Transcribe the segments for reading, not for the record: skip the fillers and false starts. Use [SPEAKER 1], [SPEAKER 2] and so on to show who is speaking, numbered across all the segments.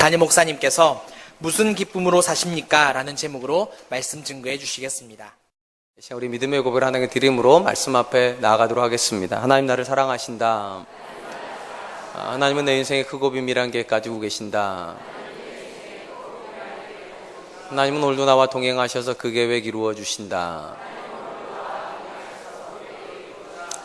[SPEAKER 1] 담임 목사님께서 무슨 기쁨으로 사십니까? 라는 제목으로 말씀 증거해 주시겠습니다.
[SPEAKER 2] 우리 믿음의 고백을 하나님께 드림으로 말씀 앞에 나아가도록 하겠습니다. 하나님 나를 사랑하신다. 하나님은 내 인생의 크고 비밀한 계획 가지고 계신다. 하나님은 오늘도 나와 동행하셔서 그 계획 이루어 주신다.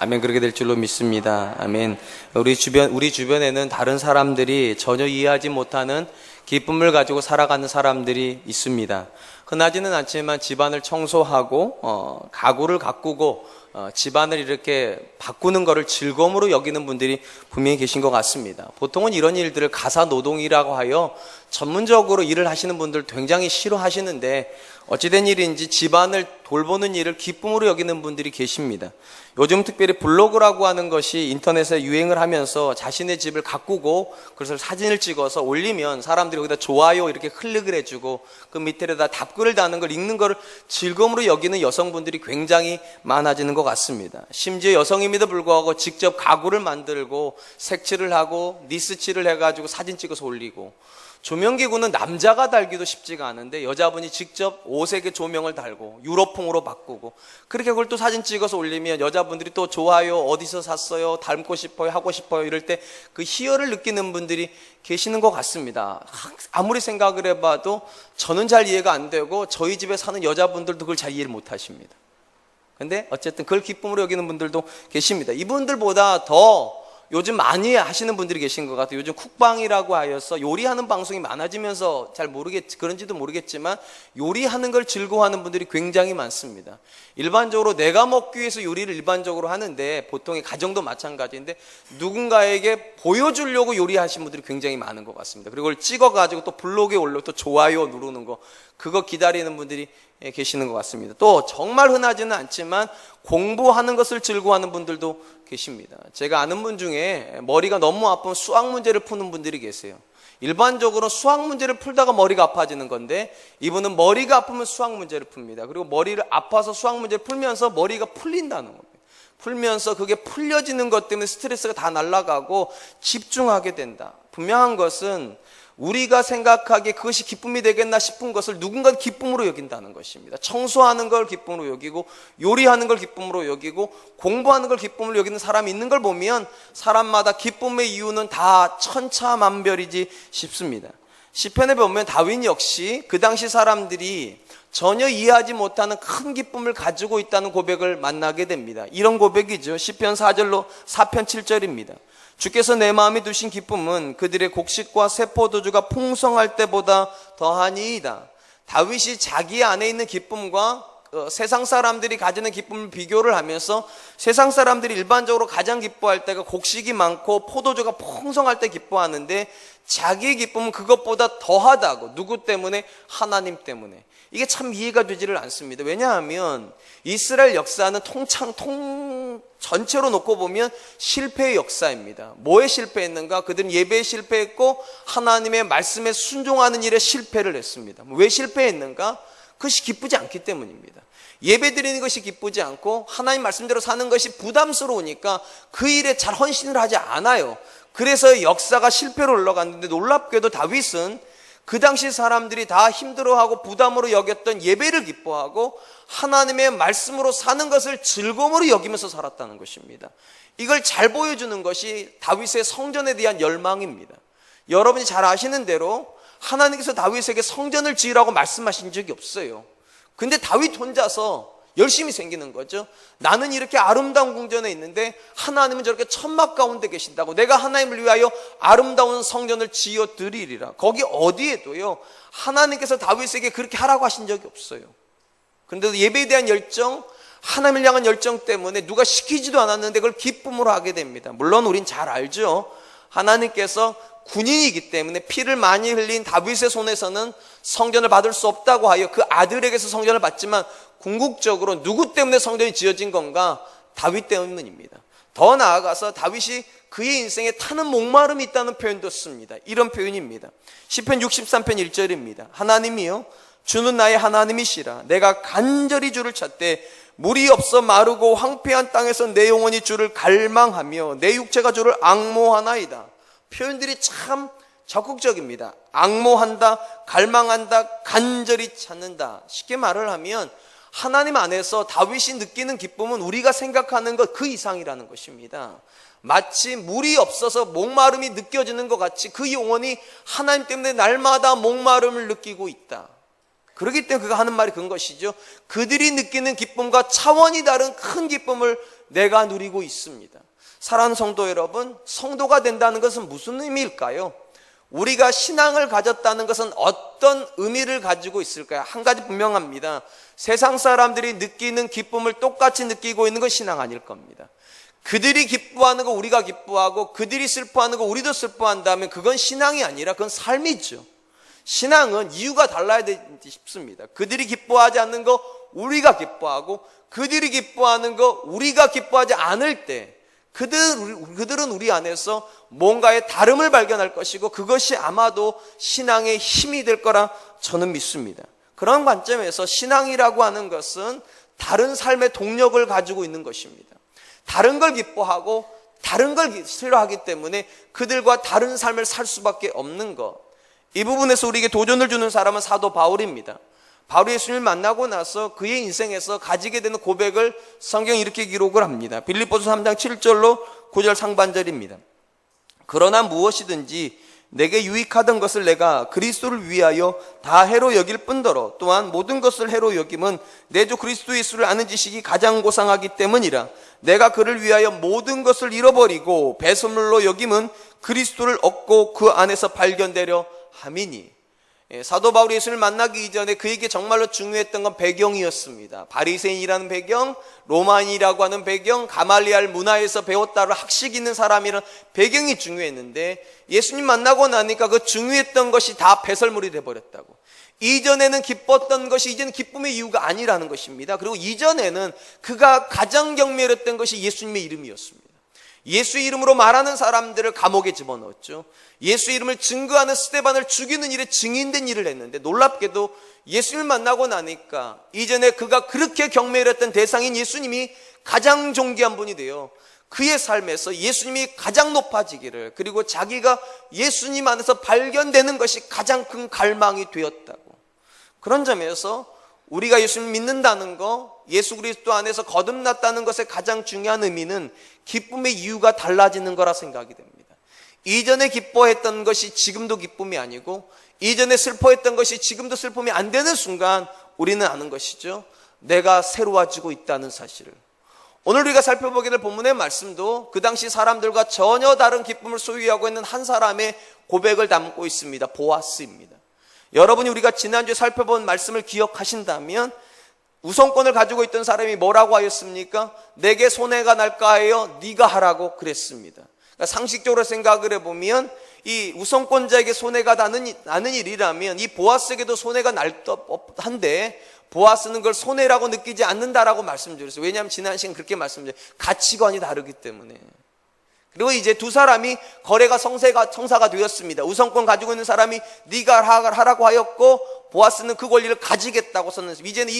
[SPEAKER 2] 아멘. 그렇게 될 줄로 믿습니다. 아멘. 우리 주변에는 다른 사람들이 전혀 이해하지 못하는 기쁨을 가지고 살아가는 사람들이 있습니다. 흔하지는 않지만 집안을 청소하고 가구를 가꾸고 집안을 이렇게 바꾸는 것을 즐거움으로 여기는 분들이 분명히 계신 것 같습니다. 보통은 이런 일들을 가사노동이라고 하여 전문적으로 일을 하시는 분들 굉장히 싫어하시는데 어찌된 일인지 집안을 돌보는 일을 기쁨으로 여기는 분들이 계십니다. 요즘 특별히 블로그라고 하는 것이 인터넷에 유행을 하면서 자신의 집을 가꾸고 그래서 사진을 찍어서 올리면 사람들이 거기다 좋아요 이렇게 클릭을 해주고 그 밑에다 답글을 다는 걸 읽는 걸 즐거움으로 여기는 여성분들이 굉장히 많아지는 것 같습니다. 심지어 여성임에도 불구하고 직접 가구를 만들고 색칠을 하고 니스칠을 해가지고 사진 찍어서 올리고, 조명기구는 남자가 달기도 쉽지가 않은데 여자분이 직접 옷에 조명을 달고 유로풍으로 바꾸고 그렇게 그걸 또 사진 찍어서 올리면 여자분들이 또 좋아요, 어디서 샀어요, 닮고 싶어요, 하고 싶어요 이럴 때 그 희열을 느끼는 분들이 계시는 것 같습니다. 아무리 생각을 해봐도 저는 잘 이해가 안 되고 저희 집에 사는 여자분들도 그걸 잘 이해를 못 하십니다. 근데 어쨌든 그걸 기쁨으로 여기는 분들도 계십니다. 이분들보다 더 요즘 많이 하시는 분들이 계신 것 같아요. 요즘 쿡방이라고 하여서 요리하는 방송이 많아지면서 그런지도 모르겠지만 요리하는 걸 즐거워하는 분들이 굉장히 많습니다. 일반적으로 내가 먹기 위해서 요리를 일반적으로 하는데 보통의 가정도 마찬가지인데 누군가에게 보여주려고 요리하시는 분들이 굉장히 많은 것 같습니다. 그리고 그걸 찍어가지고 또 블로그에 올려 또 좋아요 누르는 거 그거 기다리는 분들이 계시는 것 같습니다. 또 정말 흔하지는 않지만 공부하는 것을 즐거워하는 분들도 계십니다. 제가 아는 분 중에 머리가 너무 아픈 수학 문제를 푸는 분들이 계세요. 일반적으로 수학 문제를 풀다가 머리가 아파지는 건데 이분은 머리가 아프면 수학 문제를 풉니다. 그리고 머리를 아파서 수학 문제를 풀면서 머리가 풀린다는 겁니다. 풀면서 그게 풀려지는 것 때문에 스트레스가 다 날아가고 집중하게 된다. 분명한 것은 우리가 생각하기에 그것이 기쁨이 되겠나 싶은 것을 누군가 기쁨으로 여긴다는 것입니다. 청소하는 걸 기쁨으로 여기고 요리하는 걸 기쁨으로 여기고 공부하는 걸 기쁨으로 여기는 사람이 있는 걸 보면 사람마다 기쁨의 이유는 다 천차만별이지 싶습니다. 시편에 보면 다윗 역시 그 당시 사람들이 전혀 이해하지 못하는 큰 기쁨을 가지고 있다는 고백을 만나게 됩니다. 이런 고백이죠. 시편 4편 7절입니다. 주께서 내 마음에 두신 기쁨은 그들의 곡식과 새 포도주가 풍성할 때보다 더하니이다. 다윗이 자기 안에 있는 기쁨과 세상 사람들이 가지는 기쁨을 비교를 하면서 세상 사람들이 일반적으로 가장 기뻐할 때가 곡식이 많고 포도주가 풍성할 때 기뻐하는데 자기의 기쁨은 그것보다 더하다고. 누구 때문에? 하나님 때문에. 이게 참 이해가 되지를 않습니다. 왜냐하면 이스라엘 역사는 전체로 놓고 보면 실패의 역사입니다. 뭐에 실패했는가? 그들은 예배에 실패했고 하나님의 말씀에 순종하는 일에 실패를 했습니다. 왜 실패했는가? 그것이 기쁘지 않기 때문입니다. 예배 드리는 것이 기쁘지 않고 하나님 말씀대로 사는 것이 부담스러우니까 그 일에 잘 헌신을 하지 않아요. 그래서 역사가 실패로 올라갔는데 놀랍게도 다윗은 그 당시 사람들이 다 힘들어하고 부담으로 여겼던 예배를 기뻐하고 하나님의 말씀으로 사는 것을 즐거움으로 여기면서 살았다는 것입니다. 이걸 잘 보여주는 것이 다윗의 성전에 대한 열망입니다. 여러분이 잘 아시는 대로 하나님께서 다윗에게 성전을 지으라고 말씀하신 적이 없어요. 근데 다윗 혼자서 열심히 생기는 거죠. 나는 이렇게 아름다운 궁전에 있는데 하나님은 저렇게 천막 가운데 계신다고. 내가 하나님을 위하여 아름다운 성전을 지어 드리리라. 거기 어디에도요 하나님께서 다윗에게 그렇게 하라고 하신 적이 없어요. 그런데도 예배에 대한 열정, 하나님을 향한 열정 때문에 누가 시키지도 않았는데 그걸 기쁨으로 하게 됩니다. 물론 우린 잘 알죠. 하나님께서 군인이기 때문에 피를 많이 흘린 다윗의 손에서는 성전을 받을 수 없다고 하여 그 아들에게서 성전을 받지만 궁극적으로 누구 때문에 성전이 지어진 건가? 다윗 때문입니다. 더 나아가서 다윗이 그의 인생에 타는 목마름이 있다는 표현도 씁니다. 이런 표현입니다. 시편 63편 1절입니다. 하나님이여 주는 나의 하나님이시라. 내가 간절히 주를 찾되 물이 없어 마르고 황폐한 땅에서 내 영혼이 주를 갈망하며 내 육체가 주를 앙모하나이다. 표현들이 참 적극적입니다. 앙모한다, 갈망한다, 간절히 찾는다. 쉽게 말을 하면 하나님 안에서 다윗이 느끼는 기쁨은 우리가 생각하는 것 그 이상이라는 것입니다. 마치 물이 없어서 목마름이 느껴지는 것 같이 그 영혼이 하나님 때문에 날마다 목마름을 느끼고 있다. 그렇기 때문에 그가 하는 말이 그런 것이죠. 그들이 느끼는 기쁨과 차원이 다른 큰 기쁨을 내가 누리고 있습니다. 사랑하는 성도 여러분, 성도가 된다는 것은 무슨 의미일까요? 우리가 신앙을 가졌다는 것은 어떤 의미를 가지고 있을까요? 한 가지 분명합니다. 세상 사람들이 느끼는 기쁨을 똑같이 느끼고 있는 건 신앙 아닐 겁니다. 그들이 기뻐하는 거 우리가 기뻐하고 그들이 슬퍼하는 거 우리도 슬퍼한다면 그건 신앙이 아니라 그건 삶이죠. 신앙은 이유가 달라야 되지 싶습니다. 그들이 기뻐하지 않는 거 우리가 기뻐하고 그들이 기뻐하는 거 우리가 기뻐하지 않을 때 그들은 우리 안에서 뭔가의 다름을 발견할 것이고 그것이 아마도 신앙의 힘이 될 거라 저는 믿습니다. 그런 관점에서 신앙이라고 하는 것은 다른 삶의 동력을 가지고 있는 것입니다. 다른 걸 기뻐하고 다른 걸 싫어하기 때문에 그들과 다른 삶을 살 수밖에 없는 것. 이 부분에서 우리에게 도전을 주는 사람은 사도 바울입니다. 바울이 예수님을 만나고 나서 그의 인생에서 가지게 되는 고백을 성경이 이렇게 기록을 합니다. 빌립보서 3장 7절로 9절 상반절입니다. 그러나 무엇이든지 내게 유익하던 것을 내가 그리스도를 위하여 다 해로 여길 뿐더러 또한 모든 것을 해로 여김은 내 주 그리스도 예수를 아는 지식이 가장 고상하기 때문이라. 내가 그를 위하여 모든 것을 잃어버리고 배설물로 여김은 그리스도를 얻고 그 안에서 발견되려 함이니. 사도 바울이 예수를 만나기 이전에 그에게 정말로 중요했던 건 배경이었습니다. 바리새인이라는 배경, 로마인이라고 하는 배경, 가말리알 문화에서 배웠다로 학식 있는 사람이라는 배경이 중요했는데 예수님 만나고 나니까 그 중요했던 것이 다 배설물이 돼버렸다고. 이전에는 기뻤던 것이 이제는 기쁨의 이유가 아니라는 것입니다. 그리고 이전에는 그가 가장 경멸했던 것이 예수님의 이름이었습니다. 예수 이름으로 말하는 사람들을 감옥에 집어넣었죠. 예수 이름을 증거하는 스데반을 죽이는 일에 증인된 일을 했는데 놀랍게도 예수님을 만나고 나니까 이전에 그가 그렇게 경멸했던 대상인 예수님이 가장 존귀한 분이 되어 그의 삶에서 예수님이 가장 높아지기를, 그리고 자기가 예수님 안에서 발견되는 것이 가장 큰 갈망이 되었다고. 그런 점에서 우리가 예수님 믿는다는 거, 예수 그리스도 안에서 거듭났다는 것의 가장 중요한 의미는 기쁨의 이유가 달라지는 거라 생각이 됩니다. 이전에 기뻐했던 것이 지금도 기쁨이 아니고 이전에 슬퍼했던 것이 지금도 슬픔이 안 되는 순간 우리는 아는 것이죠. 내가 새로워지고 있다는 사실을. 오늘 우리가 살펴보게 될 본문의 말씀도 그 당시 사람들과 전혀 다른 기쁨을 소유하고 있는 한 사람의 고백을 담고 있습니다. 보아스입니다. 여러분이 우리가 지난주에 살펴본 말씀을 기억하신다면 우선권을 가지고 있던 사람이 뭐라고 하였습니까? 내게 손해가 날까 하여 네가 하라고 그랬습니다. 그러니까 상식적으로 생각을 해보면 이 우선권자에게 손해가 나는 일이라면 이 보아스에게도 손해가 날 법한데 보아스는 그걸 손해라고 느끼지 않는다라고 말씀드렸어요. 왜냐하면 지난 시간 그렇게 말씀드렸어요. 가치관이 다르기 때문에. 그리고 이제 두 사람이 거래가 성사가 되었습니다. 우선권 가지고 있는 사람이 네가 하라고 하였고 보아스는 그 권리를 가지겠다고 썼는데 이제는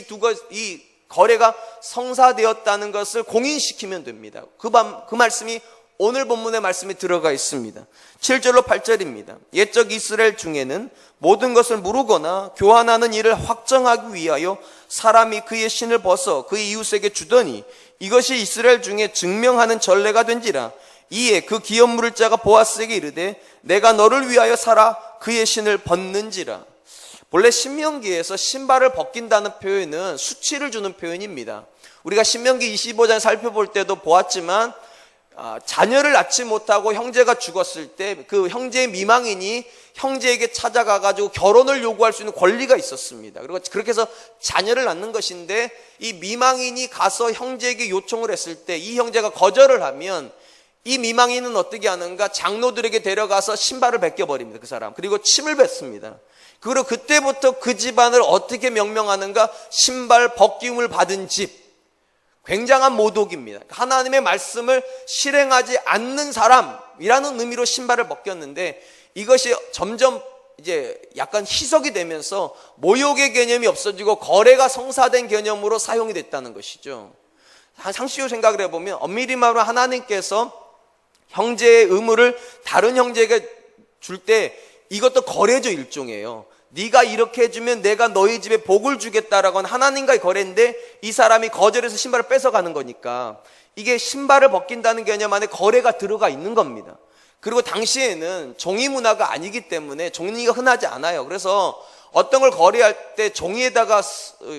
[SPEAKER 2] 이 거래가 성사되었다는 것을 공인시키면 됩니다. 그 말씀이 오늘 본문의 말씀에 들어가 있습니다. 7절로 8절입니다. 옛적 이스라엘 중에는 모든 것을 무르거나 교환하는 일을 확정하기 위하여 사람이 그의 신을 벗어 그의 이웃에게 주더니 이것이 이스라엘 중에 증명하는 전례가 된지라. 이에 그 기업 물을 자가 보아스에게 이르되 내가 너를 위하여 살아 그의 신을 벗는지라. 본래 신명기에서 신발을 벗긴다는 표현은 수치를 주는 표현입니다. 우리가 신명기 25장 살펴볼 때도 보았지만 자녀를 낳지 못하고 형제가 죽었을 때 그 형제의 미망인이 형제에게 찾아가가지고 결혼을 요구할 수 있는 권리가 있었습니다. 그리고 그렇게 해서 자녀를 낳는 것인데 이 미망인이 가서 형제에게 요청을 했을 때 이 형제가 거절을 하면 이 미망인은 어떻게 하는가? 장로들에게 데려가서 신발을 벗겨버립니다. 그 사람. 그리고 침을 뱉습니다. 그리고 그때부터 그 집안을 어떻게 명명하는가? 신발 벗김을 받은 집. 굉장한 모독입니다. 하나님의 말씀을 실행하지 않는 사람이라는 의미로 신발을 벗겼는데 이것이 점점 이제 약간 희석이 되면서 모욕의 개념이 없어지고 거래가 성사된 개념으로 사용이 됐다는 것이죠. 상식적으로 생각을 해보면 엄밀히 말하면 하나님께서 형제의 의무를 다른 형제에게 줄 때 이것도 거래죠, 일종이에요. 네가 이렇게 해주면 내가 너희 집에 복을 주겠다라고 하는 하나님과의 거래인데 이 사람이 거절해서 신발을 뺏어가는 거니까 이게 신발을 벗긴다는 개념 안에 거래가 들어가 있는 겁니다. 그리고 당시에는 종이 문화가 아니기 때문에 종이가 흔하지 않아요. 그래서 어떤 걸 거래할 때 종이에다가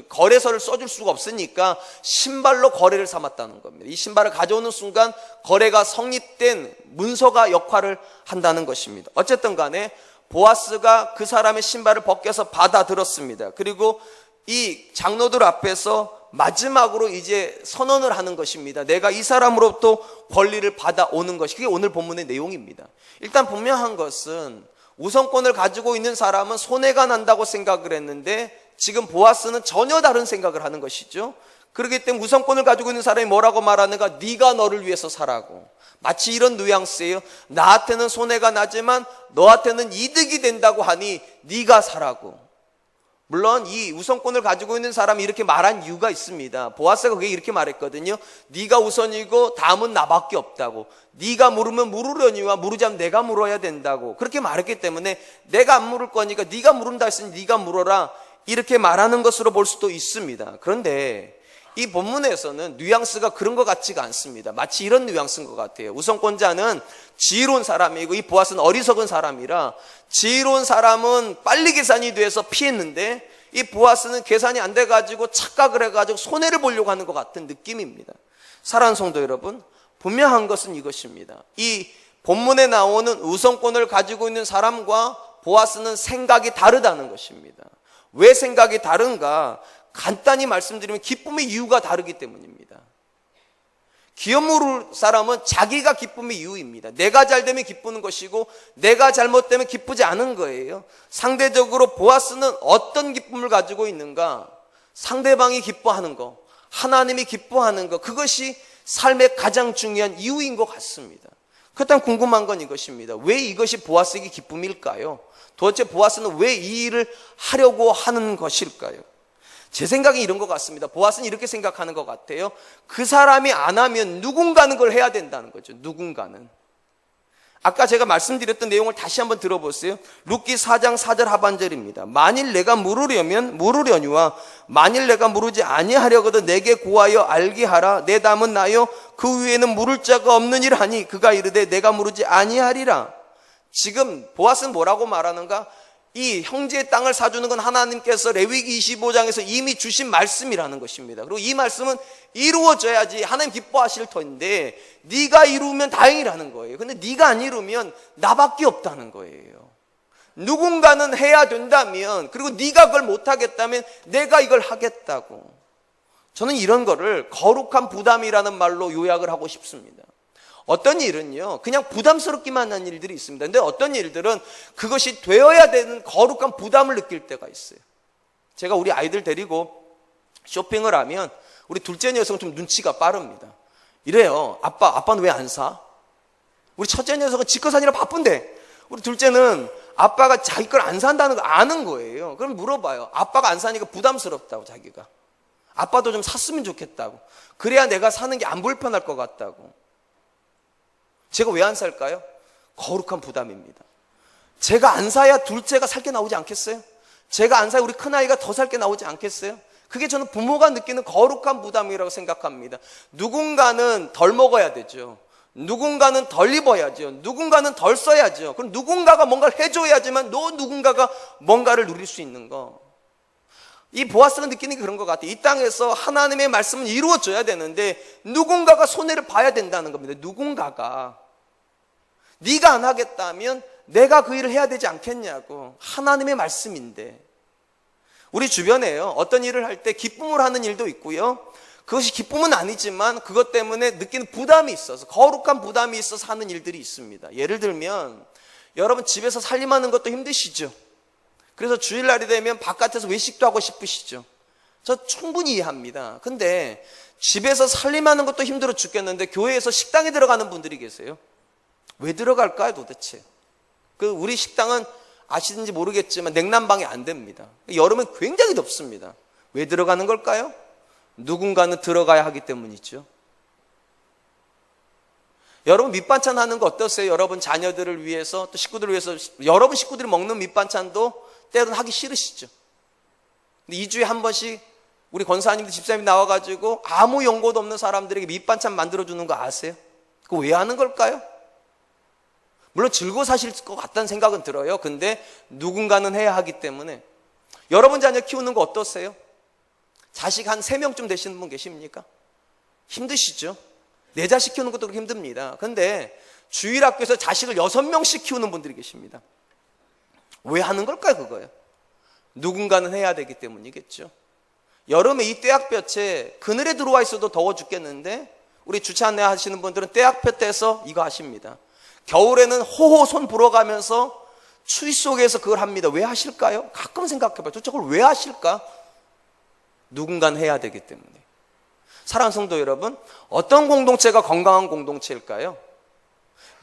[SPEAKER 2] 거래서를 써줄 수가 없으니까 신발로 거래를 삼았다는 겁니다. 이 신발을 가져오는 순간 거래가 성립된 문서가 역할을 한다는 것입니다. 어쨌든 간에 보아스가 그 사람의 신발을 벗겨서 받아들었습니다. 그리고 이 장로들 앞에서 마지막으로 이제 선언을 하는 것입니다. 내가 이 사람으로부터 권리를 받아오는 것이, 그게 오늘 본문의 내용입니다. 일단 분명한 것은 우선권을 가지고 있는 사람은 손해가 난다고 생각을 했는데 지금 보아스는 전혀 다른 생각을 하는 것이죠. 그렇기 때문에 우선권을 가지고 있는 사람이 뭐라고 말하는가? 네가 너를 위해서 살아고. 마치 이런 뉘앙스예요. 나한테는 손해가 나지만 너한테는 이득이 된다고 하니 네가 살아고. 물론 이 우선권을 가지고 있는 사람이 이렇게 말한 이유가 있습니다. 보아스가 그게 이렇게 말했거든요. 네가 우선이고 다음은 나밖에 없다고. 네가 물으면 물으려니와 물으지 않으면 내가 물어야 된다고. 그렇게 말했기 때문에 내가 안 물을 거니까 네가 물은다 했으니 네가 물어라. 이렇게 말하는 것으로 볼 수도 있습니다. 그런데 이 본문에서는 뉘앙스가 그런 것 같지가 않습니다. 마치 이런 뉘앙스인 것 같아요. 우선권자는 지혜로운 사람이고 이 보아스는 어리석은 사람이라 지혜로운 사람은 빨리 계산이 돼서 피했는데 이 보아스는 계산이 안 돼가지고 착각을 해가지고 손해를 보려고 하는 것 같은 느낌입니다. 사랑하는 성도 여러분, 분명한 것은 이것입니다. 이 본문에 나오는 우선권을 가지고 있는 사람과 보아스는 생각이 다르다는 것입니다. 왜 생각이 다른가? 간단히 말씀드리면 기쁨의 이유가 다르기 때문입니다. 기업 물을 사람은 자기가 기쁨의 이유입니다. 내가 잘 되면 기쁘는 것이고 내가 잘못되면 기쁘지 않은 거예요. 상대적으로 보아스는 어떤 기쁨을 가지고 있는가? 상대방이 기뻐하는 거, 하나님이 기뻐하는 거, 그것이 삶의 가장 중요한 이유인 것 같습니다. 그렇다면 궁금한 건 이것입니다. 왜 이것이 보아스에게 기쁨일까요? 도대체 보아스는 왜 이 일을 하려고 하는 것일까요? 제 생각이 이런 것 같습니다. 보아스는 이렇게 생각하는 것 같아요. 그 사람이 안 하면 누군가는 그걸 해야 된다는 거죠. 누군가는. 아까 제가 말씀드렸던 내용을 다시 한번 들어보세요. 룻기 4장 4절 하반절입니다. 만일 내가 물으려면 물으려니와 만일 내가 물으지 아니하려거든 내게 구하여 알게 하라. 내 담은 나요 그 위에는 물을 자가 없느니라 하니 그가 이르되 내가 물으지 아니하리라. 지금 보아스는 뭐라고 말하는가? 이 형제의 땅을 사주는 건 하나님께서 레위기 25장에서 이미 주신 말씀이라는 것입니다. 그리고 이 말씀은 이루어져야지 하나님 기뻐하실 터인데 네가 이루면 다행이라는 거예요. 근데 네가 안 이루면 나밖에 없다는 거예요. 누군가는 해야 된다면, 그리고 네가 그걸 못하겠다면 내가 이걸 하겠다고. 저는 이런 거를 거룩한 부담이라는 말로 요약을 하고 싶습니다. 어떤 일은요 그냥 부담스럽기만 한 일들이 있습니다. 근데 어떤 일들은 그것이 되어야 되는 거룩한 부담을 느낄 때가 있어요. 제가 우리 아이들 데리고 쇼핑을 하면 우리 둘째 녀석은 좀 눈치가 빠릅니다. 이래요. 아빠는 왜 안 사? 우리 첫째 녀석은 지 거 사느라 바쁜데 우리 둘째는 아빠가 자기 걸 안 산다는 걸 아는 거예요. 그럼 물어봐요. 아빠가 안 사니까 부담스럽다고. 자기가 아빠도 좀 샀으면 좋겠다고. 그래야 내가 사는 게 안 불편할 것 같다고. 제가 왜 안 살까요? 거룩한 부담입니다. 제가 안 사야 둘째가 살 게 나오지 않겠어요? 제가 안 사야 우리 큰아이가 더 살 게 나오지 않겠어요? 그게 저는 부모가 느끼는 거룩한 부담이라고 생각합니다. 누군가는 덜 먹어야 되죠. 누군가는 덜 입어야죠. 누군가는 덜 써야죠. 그럼 누군가가 뭔가를 해줘야지만 누군가가 뭔가를 누릴 수 있는 거. 이 보아스가 느끼는 게 그런 것 같아요. 이 땅에서 하나님의 말씀은 이루어져야 되는데 누군가가 손해를 봐야 된다는 겁니다. 누군가가. 네가 안 하겠다면 내가 그 일을 해야 되지 않겠냐고. 하나님의 말씀인데. 우리 주변에요 어떤 일을 할 때 기쁨을 하는 일도 있고요, 그것이 기쁨은 아니지만 그것 때문에 느끼는 부담이 있어서, 거룩한 부담이 있어서 하는 일들이 있습니다. 예를 들면 여러분 집에서 살림하는 것도 힘드시죠? 그래서 주일날이 되면 바깥에서 외식도 하고 싶으시죠? 저 충분히 이해합니다. 근데 집에서 살림하는 것도 힘들어 죽겠는데 교회에서 식당에 들어가는 분들이 계세요. 왜 들어갈까요 도대체? 우리 식당은 아시는지 모르겠지만 냉난방이 안 됩니다. 여름엔 굉장히 덥습니다. 왜 들어가는 걸까요? 누군가는 들어가야 하기 때문이죠. 여러분 밑반찬 하는 거 어떠세요? 여러분 자녀들을 위해서 또 식구들을 위해서 여러분 식구들이 먹는 밑반찬도 때로는 하기 싫으시죠. 근데 2주에 한 번씩 우리 권사님들 집사님이 나와가지고 아무 연고도 없는 사람들에게 밑반찬 만들어주는 거 아세요? 그거 왜 하는 걸까요? 물론 즐거워 사실 것 같다는 생각은 들어요. 근데 누군가는 해야 하기 때문에. 여러분 자녀 키우는 거 어떠세요? 자식 한 3명쯤 되시는 분 계십니까? 힘드시죠? 내 자식 키우는 것도 그렇게 힘듭니다. 근데 주일학교에서 자식을 6명씩 키우는 분들이 계십니다. 왜 하는 걸까요, 그거요? 누군가는 해야 되기 때문이겠죠. 여름에 이 떼약볕에 그늘에 들어와 있어도 더워 죽겠는데 우리 주차 안내 하시는 분들은 떼약볕에서 이거 하십니다. 겨울에는 호호 손 불어가면서 추위 속에서 그걸 합니다. 왜 하실까요? 가끔 생각해봐요. 저걸 왜 하실까? 누군가는 해야 되기 때문에. 사랑하는 성도 여러분, 어떤 공동체가 건강한 공동체일까요?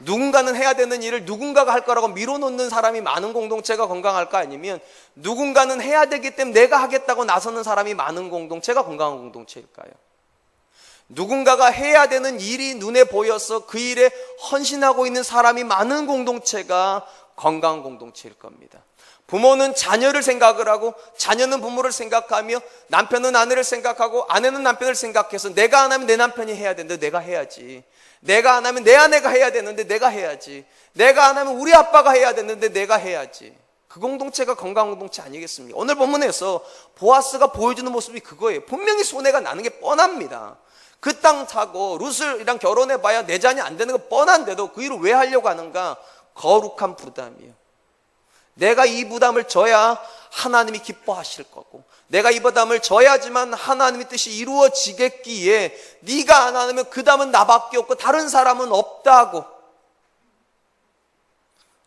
[SPEAKER 2] 누군가는 해야 되는 일을 누군가가 할 거라고 미뤄놓는 사람이 많은 공동체가 건강할까? 아니면 누군가는 해야 되기 때문에 내가 하겠다고 나서는 사람이 많은 공동체가 건강한 공동체일까요? 누군가가 해야 되는 일이 눈에 보여서 그 일에 헌신하고 있는 사람이 많은 공동체가 건강한 공동체일 겁니다. 부모는 자녀를 생각을 하고 자녀는 부모를 생각하며 남편은 아내를 생각하고 아내는 남편을 생각해서 내가 안 하면 내 남편이 해야 되는데 내가 해야지. 내가 안 하면 내 아내가 해야 되는데 내가 해야지. 내가 안 하면 우리 아빠가 해야 되는데 내가 해야지. 그 공동체가 건강한 공동체 아니겠습니까? 오늘 본문에서 보아스가 보여주는 모습이 그거예요. 분명히 손해가 나는 게 뻔합니다. 그 땅 사고 룻이랑 결혼해봐야 내 자녀 안 되는 거 뻔한데도 그 일을 왜 하려고 하는가? 거룩한 부담이에요. 내가 이 부담을 져야 하나님이 기뻐하실 거고 내가 이 부담을 져야지만 하나님의 뜻이 이루어지겠기에 네가 안 하면 그 다음은 나밖에 없고 다른 사람은 없다고.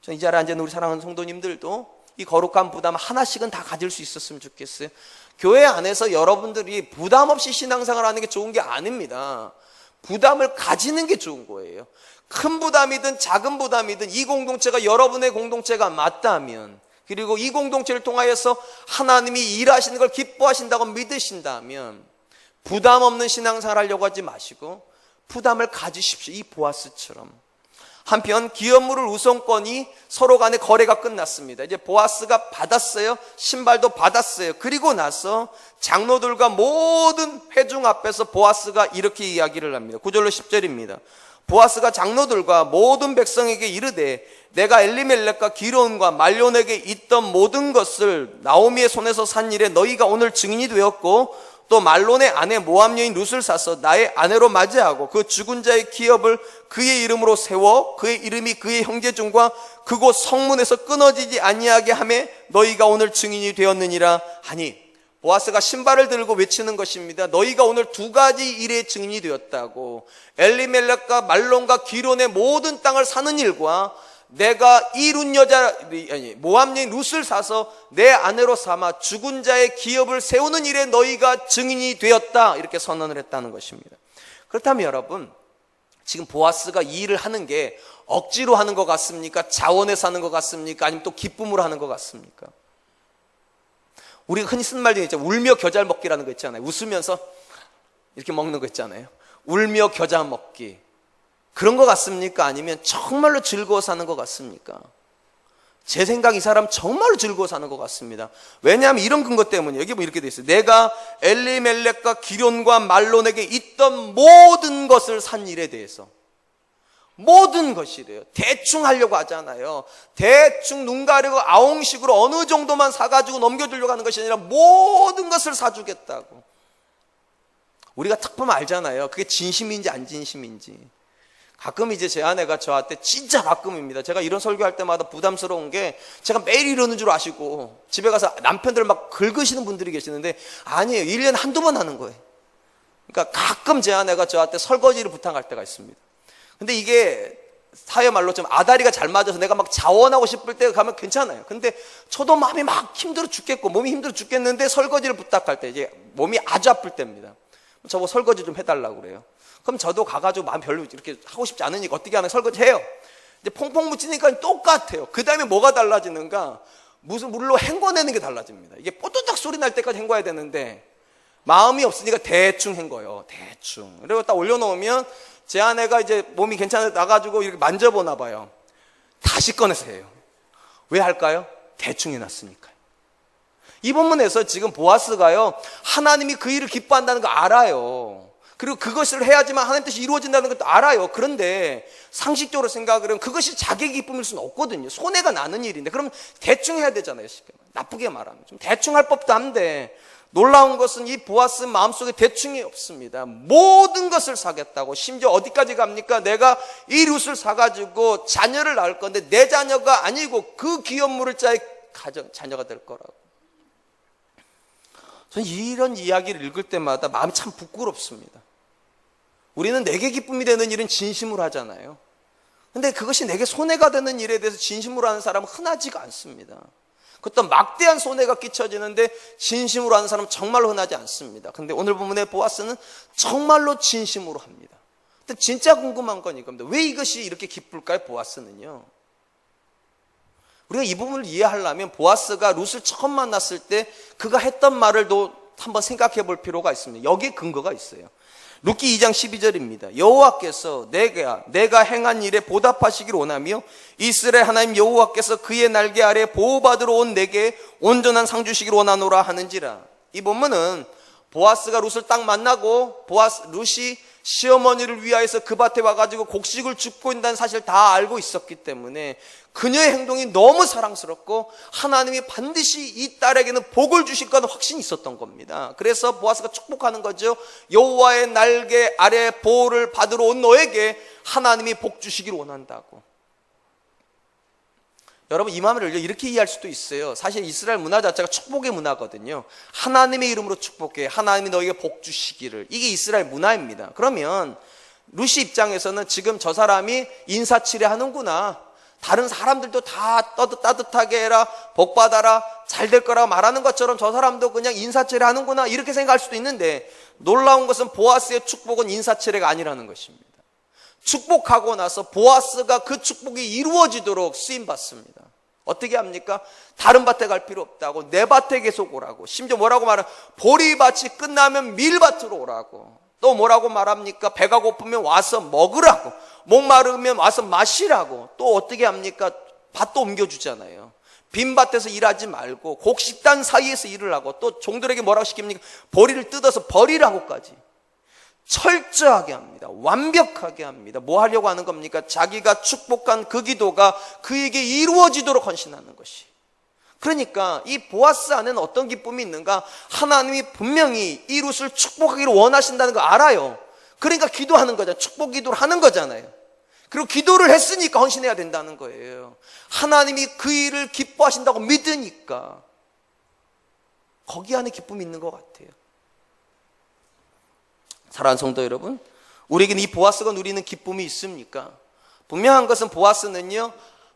[SPEAKER 2] 이 자리에 앉아있는 우리 사랑하는 성도님들도 이 거룩한 부담 하나씩은 다 가질 수 있었으면 좋겠어요. 교회 안에서 여러분들이 부담 없이 신앙생활 하는 게 좋은 게 아닙니다. 부담을 가지는 게 좋은 거예요. 큰 부담이든 작은 부담이든 이 공동체가 여러분의 공동체가 맞다면, 그리고 이 공동체를 통하여서 하나님이 일하시는 걸 기뻐하신다고 믿으신다면 부담 없는 신앙생활 하려고 하지 마시고 부담을 가지십시오. 이 보아스처럼. 한편 기업물을 우선권이 서로 간의 거래가 끝났습니다. 이제 보아스가 받았어요. 신발도 받았어요. 그리고 나서 장로들과 모든 회중 앞에서 보아스가 이렇게 이야기를 합니다. 9절로 10절입니다. 보아스가 장로들과 모든 백성에게 이르되 내가 엘리멜렉과 기르온과 말론에게 있던 모든 것을 나오미의 손에서 산 일에 너희가 오늘 증인이 되었고 또 말론의 아내 모압 여인 룻을 사서 나의 아내로 맞이하고 그 죽은 자의 기업을 그의 이름으로 세워 그의 이름이 그의 형제 중과 그곳 성문에서 끊어지지 아니하게 하매 너희가 오늘 증인이 되었느니라 하니, 보아스가 신발을 들고 외치는 것입니다. 너희가 오늘 2가지 일의 증인이 되었다고. 엘리멜렉과 말론과 기론의 모든 땅을 사는 일과 내가 이 룻 여자 모압 여인 룻을 사서 내 아내로 삼아 죽은 자의 기업을 세우는 일에 너희가 증인이 되었다, 이렇게 선언을 했다는 것입니다. 그렇다면 여러분, 지금 보아스가 이 일을 하는 게 억지로 하는 것 같습니까? 자원해서 하는 것 같습니까? 아니면 또 기쁨으로 하는 것 같습니까? 우리가 흔히 쓰는 말 중에 있잖아요. 울며 겨잘 먹기라는 거 있잖아요. 웃으면서 이렇게 먹는 거 있잖아요. 울며 겨자 먹기. 그런 것 같습니까? 아니면 정말로 즐거워서 하는 것 같습니까? 제 생각 이 사람 정말로 즐거워서 하는 것 같습니다. 왜냐하면 이런 근거 때문에 여기 뭐 이렇게 돼 있어요. 내가 엘리멜렉과 기론과 말론에게 있던 모든 것을 산 일에 대해서. 모든 것이래요. 대충 하려고 하잖아요. 대충 눈 가리고 아웅식으로 어느 정도만 사가지고 넘겨주려고 하는 것이 아니라 모든 것을 사주겠다고. 우리가 딱 보면 알잖아요. 그게 진심인지 안 진심인지. 가끔 이제 제 아내가 저한테, 진짜 가끔입니다, 제가 이런 설교할 때마다 부담스러운 게 제가 매일 이러는 줄 아시고 집에 가서 남편들 막 긁으시는 분들이 계시는데 아니에요. 1년에 한두 번 하는 거예요. 그러니까 가끔 제 아내가 저한테 설거지를 부탁할 때가 있습니다. 근데 이게 사회 말로 좀 아다리가 잘 맞아서 내가 막 자원하고 싶을 때 가면 괜찮아요. 근데 저도 마음이 막 힘들어 죽겠고 몸이 힘들어 죽겠는데 설거지를 부탁할 때 이제 몸이 아주 아플 때입니다. 저보고 설거지 좀 해달라고 그래요. 그럼 저도 가가지고 마음 별로 이렇게 하고 싶지 않으니까 어떻게 하나 설거지 해요. 이제 퐁퐁 묻히니까 똑같아요. 그 다음에 뭐가 달라지는가? 무슨 물로 헹궈내는 게 달라집니다. 이게 뽀또딱 소리 날 때까지 헹궈야 되는데 마음이 없으니까 대충 헹궈요. 대충. 그리고 딱 올려놓으면 제 아내가 이제 몸이 괜찮아 나가지고 이렇게 만져보나 봐요. 다시 꺼내서 해요. 왜 할까요? 대충 해놨으니까요. 이 본문에서 지금 보아스가요, 하나님이 그 일을 기뻐한다는 거 알아요. 그리고 그것을 해야지만 하나님 뜻이 이루어진다는 것도 알아요. 그런데 상식적으로 생각을 하면 그것이 자기의 기쁨일 수는 없거든요. 손해가 나는 일인데. 그럼 대충 해야 되잖아요. 나쁘게 말하면. 좀 대충 할 법도 한데, 놀라운 것은 이 보아스 마음속에 대충이 없습니다. 모든 것을 사겠다고. 심지어 어디까지 갑니까? 내가 이 룻을 사가지고 자녀를 낳을 건데 내 자녀가 아니고 그 기업물을 자의 자녀가 될 거라고. 저는 이런 이야기를 읽을 때마다 마음이 참 부끄럽습니다. 우리는 내게 기쁨이 되는 일은 진심으로 하잖아요. 근데 그것이 내게 손해가 되는 일에 대해서 진심으로 하는 사람은 흔하지가 않습니다. 그것도 막대한 손해가 끼쳐지는데 진심으로 하는 사람은 정말로 흔하지 않습니다. 근데 오늘 본문의 보아스는 정말로 진심으로 합니다. 근데 진짜 궁금한 건 이겁니다. 왜 이것이 이렇게 기쁠까요? 보아스는요. 우리가 이 부분을 이해하려면 보아스가 룻을 처음 만났을 때 그가 했던 말을 또 한번 생각해 볼 필요가 있습니다. 여기에 근거가 있어요. 룻기 2장 12절입니다. 여호와께서 내가 행한 일에 보답하시기를 원하며 이스라엘 하나님 여호와께서 그의 날개 아래 보호받으러 온 내게 온전한 상 주시기를 원하노라 하는지라. 이 본문은 보아스가 룻을 딱 만나고 룻이 시어머니를 위하여서 그 밭에 와가지고 곡식을 줍고 있다는 사실을 다 알고 있었기 때문에 그녀의 행동이 너무 사랑스럽고 하나님이 반드시 이 딸에게는 복을 주실 거라는 확신이 있었던 겁니다. 그래서 보아스가 축복하는 거죠. 여호와의 날개 아래 보호를 받으러 온 너에게 하나님이 복 주시기를 원한다고. 여러분, 이 마음을 이렇게 이해할 수도 있어요. 사실 이스라엘 문화 자체가 축복의 문화거든요. 하나님의 이름으로 축복해. 하나님이 너에게 복 주시기를. 이게 이스라엘 문화입니다. 그러면 룻이 입장에서는 지금 저 사람이 인사치레 하는구나. 다른 사람들도 다 따뜻하게 해라, 복 받아라, 잘 될 거라고 말하는 것처럼 저 사람도 그냥 인사치레 하는구나, 이렇게 생각할 수도 있는데, 놀라운 것은 보아스의 축복은 인사치레가 아니라는 것입니다. 축복하고 나서 보아스가 그 축복이 이루어지도록 쓰임받습니다. 어떻게 합니까? 다른 밭에 갈 필요 없다고, 내 밭에 계속 오라고. 심지어 뭐라고 말하면 보리밭이 끝나면 밀밭으로 오라고. 또 뭐라고 말합니까? 배가 고프면 와서 먹으라고, 목마르면 와서 마시라고. 또 어떻게 합니까? 밭도 옮겨주잖아요. 빈 밭에서 일하지 말고 곡식단 사이에서 일을 하고, 또 종들에게 뭐라고 시킵니까? 보리를 뜯어서 버리라고까지 철저하게 합니다. 완벽하게 합니다. 뭐 하려고 하는 겁니까? 자기가 축복한 그 기도가 그에게 이루어지도록 헌신하는 것이. 그러니까 이 보아스 안에는 어떤 기쁨이 있는가? 하나님이 분명히 이 룻을 축복하기를 원하신다는 거 알아요. 그러니까 기도하는 거잖아요. 축복 기도를 하는 거잖아요. 그리고 기도를 했으니까 헌신해야 된다는 거예요. 하나님이 그 일을 기뻐하신다고 믿으니까 거기 안에 기쁨이 있는 것 같아요. 사랑하는 성도 여러분, 우리에게는 이 보아스가 누리는 기쁨이 있습니까? 분명한 것은 보아스는요,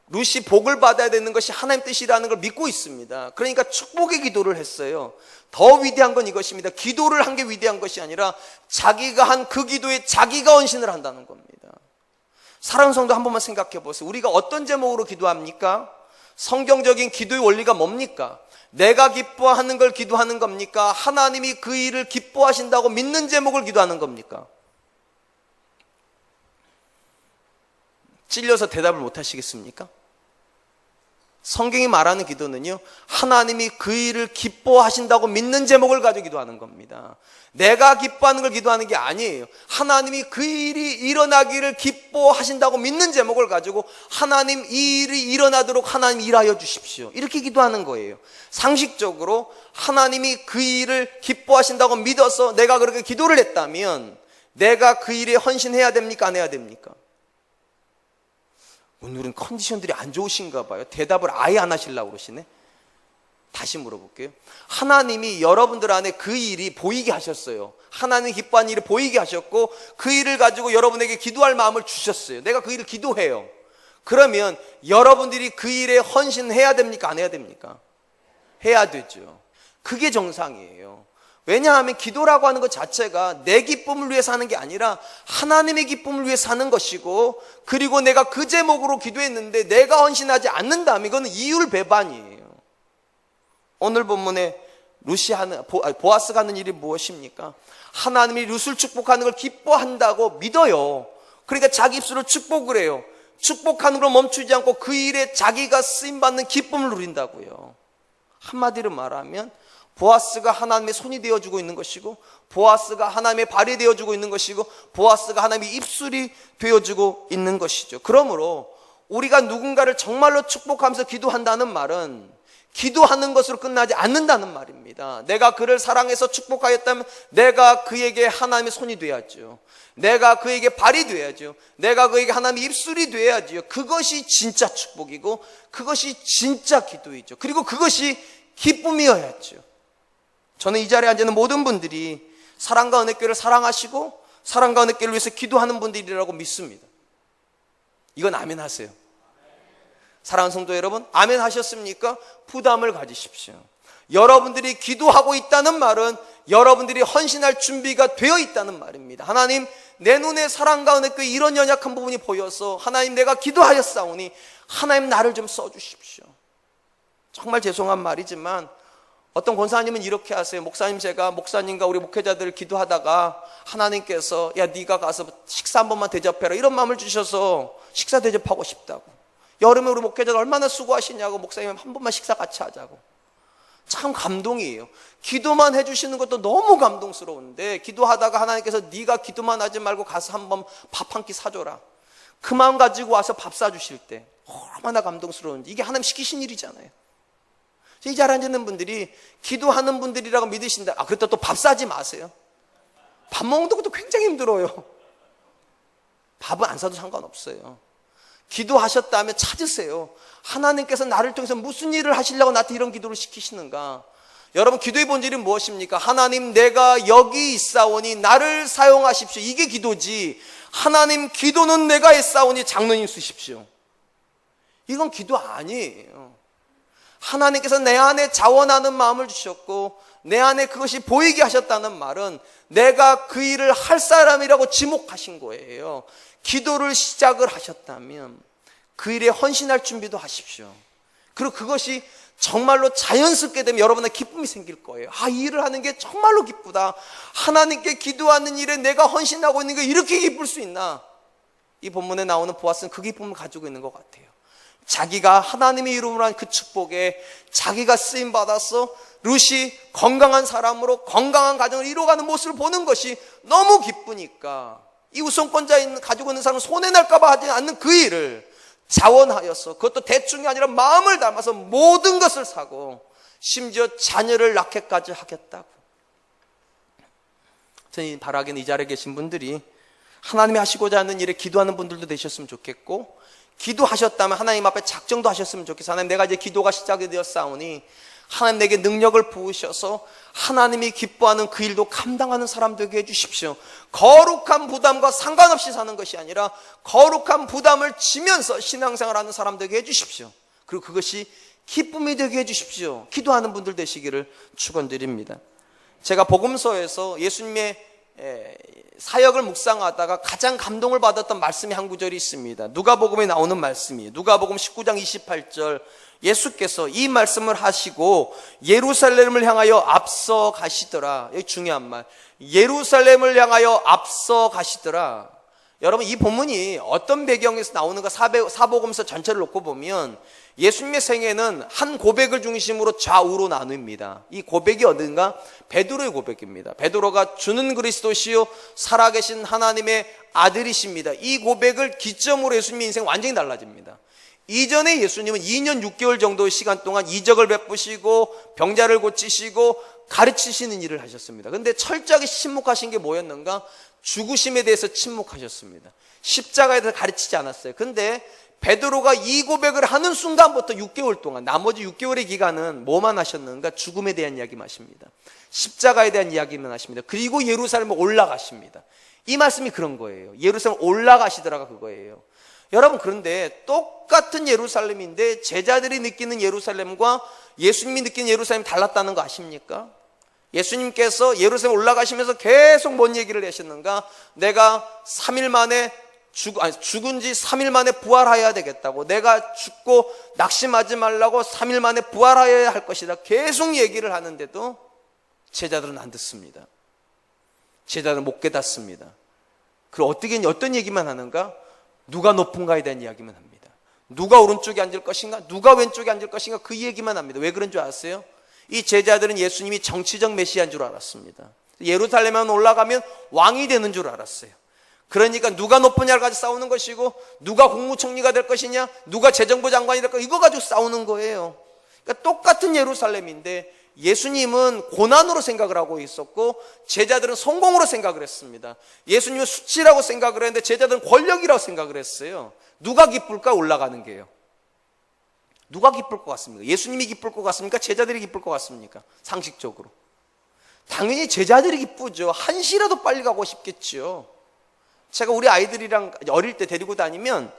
[SPEAKER 2] 룻이 복을 받아야 되는 것이 하나님 뜻이라는 걸 믿고 있습니다. 그러니까 축복의 기도를 했어요. 더 위대한 건 이것입니다. 기도를 한 게 위대한 것이 아니라 자기가 한 그 기도에 자기가 헌신을 한다는 겁니다. 사랑하는 성도, 한 번만 생각해 보세요. 우리가 어떤 제목으로 기도합니까? 성경적인 기도의 원리가 뭡니까? 내가 기뻐하는 걸 기도하는 겁니까? 하나님이 그 일을 기뻐하신다고 믿는 제목을 기도하는 겁니까? 찔려서 대답을 못 하시겠습니까? 성경이 말하는 기도는요, 하나님이 그 일을 기뻐하신다고 믿는 제목을 가지고 기도하는 겁니다. 내가 기뻐하는 걸 기도하는 게 아니에요. 하나님이 그 일이 일어나기를 기뻐하신다고 믿는 제목을 가지고 하나님, 이 일이 일어나도록 하나님 일하여 주십시오, 이렇게 기도하는 거예요. 상식적으로 하나님이 그 일을 기뻐하신다고 믿어서 내가 그렇게 기도를 했다면 내가 그 일에 헌신해야 됩니까? 안 해야 됩니까? 오늘은 컨디션들이 안 좋으신가 봐요. 대답을 아예 안 하시려고 그러시네. 다시 물어볼게요. 하나님이 여러분들 안에 그 일이 보이게 하셨어요. 하나님 기뻐하는 일을 보이게 하셨고 그 일을 가지고 여러분에게 기도할 마음을 주셨어요. 내가 그 일을 기도해요. 그러면 여러분들이 그 일에 헌신해야 됩니까? 안 해야 됩니까? 해야 되죠. 그게 정상이에요. 왜냐하면 기도라고 하는 것 자체가 내 기쁨을 위해 사는 게 아니라 하나님의 기쁨을 위해 사는 것이고, 그리고 내가 그 제목으로 기도했는데 내가 헌신하지 않는다면 이거는 이율배반이에요. 오늘 본문에 보아스가 하는 일이 무엇입니까? 하나님이 룻을 축복하는 걸 기뻐한다고 믿어요. 그러니까 자기 입술을 축복을 해요. 축복하는 걸 멈추지 않고 그 일에 자기가 쓰임받는 기쁨을 누린다고요. 한마디로 말하면 보아스가 하나님의 손이 되어주고 있는 것이고, 보아스가 하나님의 발이 되어주고 있는 것이고, 보아스가 하나님의 입술이 되어주고 있는 것이죠. 그러므로 우리가 누군가를 정말로 축복하면서 기도한다는 말은 기도하는 것으로 끝나지 않는다는 말입니다. 내가 그를 사랑해서 축복하였다면 내가 그에게 하나님의 손이 돼야죠. 내가 그에게 발이 돼야죠. 내가 그에게 하나님의 입술이 돼야죠. 그것이 진짜 축복이고 그것이 진짜 기도이죠. 그리고 그것이 기쁨이어야죠. 저는 이 자리에 앉아있는 모든 분들이 사랑과 은혜교회를 사랑하시고 사랑과 은혜교회를 위해서 기도하는 분들이라고 믿습니다. 이건 아멘 하세요. 사랑하는 성도 여러분, 아멘 하셨습니까? 부담을 가지십시오. 여러분들이 기도하고 있다는 말은 여러분들이 헌신할 준비가 되어 있다는 말입니다. 하나님, 내 눈에 사랑과 은혜교회 이런 연약한 부분이 보여서 하나님 내가 기도하였사오니 하나님 나를 좀 써주십시오. 정말 죄송한 말이지만 어떤 권사님은 이렇게 하세요. 목사님, 제가 목사님과 우리 목회자들 기도하다가 하나님께서 야 네가 가서 식사 한 번만 대접해라 이런 마음을 주셔서 식사 대접하고 싶다고. 여름에 우리 목회자들 얼마나 수고하시냐고 목사님 한 번만 식사 같이 하자고. 참 감동이에요. 기도만 해주시는 것도 너무 감동스러운데 기도하다가 하나님께서 네가 기도만 하지 말고 가서 한번 밥 한 끼 사줘라. 그 마음 가지고 와서 밥 사주실 때 얼마나 감동스러운지. 이게 하나님 시키신 일이잖아요. 이 자리에 앉는 분들이 기도하는 분들이라고 믿으신다. 그렇다고 또 밥 사지 마세요. 밥 먹는 것도 굉장히 힘들어요. 밥은 안 사도 상관없어요. 기도하셨다면 찾으세요. 하나님께서 나를 통해서 무슨 일을 하시려고 나한테 이런 기도를 시키시는가. 여러분, 기도의 본질이 무엇입니까? 하나님, 내가 여기 있사오니 나를 사용하십시오. 이게 기도지. 하나님, 기도는 내가 했사오니 장로님 쓰십시오. 이건 기도 아니에요. 하나님께서 내 안에 자원하는 마음을 주셨고 내 안에 그것이 보이게 하셨다는 말은 내가 그 일을 할 사람이라고 지목하신 거예요. 기도를 시작을 하셨다면 그 일에 헌신할 준비도 하십시오. 그리고 그것이 정말로 자연스럽게 되면 여러분의 기쁨이 생길 거예요. 이 일을 하는 게 정말로 기쁘다. 하나님께 기도하는 일에 내가 헌신하고 있는 게 이렇게 기쁠 수 있나. 이 본문에 나오는 보아스는 그 기쁨을 가지고 있는 것 같아요. 자기가 하나님의 이름으로 한 그 축복에 자기가 쓰임받아서 룻이 건강한 사람으로 건강한 가정을 이루어가는 모습을 보는 것이 너무 기쁘니까 이 우선권자 가지고 있는 사람은 손해날까 봐 하지 않는 그 일을 자원하여서, 그것도 대충이 아니라 마음을 담아서 모든 것을 사고 심지어 자녀를 낳게까지 하겠다고. 저는 바라기는 이 자리에 계신 분들이 하나님이 하시고자 하는 일에 기도하는 분들도 되셨으면 좋겠고, 기도하셨다면 하나님 앞에 작정도 하셨으면 좋겠어요. 하나님, 내가 이제 기도가 시작이 되었사오니 하나님 내게 능력을 부으셔서 하나님이 기뻐하는 그 일도 감당하는 사람 되게 해주십시오. 거룩한 부담과 상관없이 사는 것이 아니라 거룩한 부담을 지면서 신앙생활하는 사람 되게 해주십시오. 그리고 그것이 기쁨이 되게 해주십시오. 기도하는 분들 되시기를 축원드립니다. 제가 복음서에서 예수님의 사역을 묵상하다가 가장 감동을 받았던 말씀이 한 구절이 있습니다. 누가복음에 나오는 말씀이에요. 누가복음 19장 28절, 예수께서 이 말씀을 하시고 예루살렘을 향하여 앞서 가시더라. 여기 중요한 말, 예루살렘을 향하여 앞서 가시더라. 여러분, 이 본문이 어떤 배경에서 나오는가, 사복음서 전체를 놓고 보면 예수님의 생애는 한 고백을 중심으로 좌우로 나눕니다. 이 고백이 어딘가? 베드로의 고백입니다. 베드로가 주는 그리스도시요 살아계신 하나님의 아들이십니다. 이 고백을 기점으로 예수님의 인생 완전히 달라집니다. 이전에 예수님은 2년 6개월 정도의 시간 동안 이적을 베푸시고 병자를 고치시고 가르치시는 일을 하셨습니다. 그런데 철저하게 침묵하신 게 뭐였는가? 죽으심에 대해서 침묵하셨습니다. 십자가에 대해서 가르치지 않았어요. 근데 베드로가 이 고백을 하는 순간부터 6개월 동안, 나머지 6개월의 기간은 뭐만 하셨는가? 죽음에 대한 이야기만 하십니다. 십자가에 대한 이야기만 하십니다. 그리고 예루살렘에 올라가십니다. 이 말씀이 그런 거예요. 예루살렘 올라가시더라가 그거예요. 여러분, 그런데 똑같은 예루살렘인데 제자들이 느끼는 예루살렘과 예수님이 느끼는 예루살렘이 달랐다는 거 아십니까? 예수님께서 예루살렘 올라가시면서 계속 뭔 얘기를 하셨는가? 내가 3일 만에 죽은 지 3일 만에 부활하여야 되겠다고, 내가 죽고 낙심하지 말라고 3일 만에 부활하여야 할 것이다, 계속 얘기를 하는데도 제자들은 안 듣습니다. 제자들은 못 깨닫습니다. 그럼 어떤 얘기만 하는가? 누가 높은가에 대한 이야기만 합니다. 누가 오른쪽에 앉을 것인가? 누가 왼쪽에 앉을 것인가? 그 얘기만 합니다. 왜 그런 줄 아세요? 이 제자들은 예수님이 정치적 메시아인 줄 알았습니다. 예루살렘에 올라가면 왕이 되는 줄 알았어요. 그러니까 누가 높으냐를 가지고 싸우는 것이고, 누가 국무총리가 될 것이냐, 누가 재정부 장관이 될 것이냐, 이거 가지고 싸우는 거예요. 그러니까 똑같은 예루살렘인데 예수님은 고난으로 생각을 하고 있었고, 제자들은 성공으로 생각을 했습니다. 예수님은 수치라고 생각을 했는데 제자들은 권력이라고 생각을 했어요. 누가 기쁠까? 올라가는 게요. 누가 기쁠 것 같습니까? 예수님이 기쁠 것 같습니까? 제자들이 기쁠 것 같습니까? 상식적으로 당연히 제자들이 기쁘죠. 한시라도 빨리 가고 싶겠죠. 제가 우리 아이들이랑 어릴 때 데리고 다니면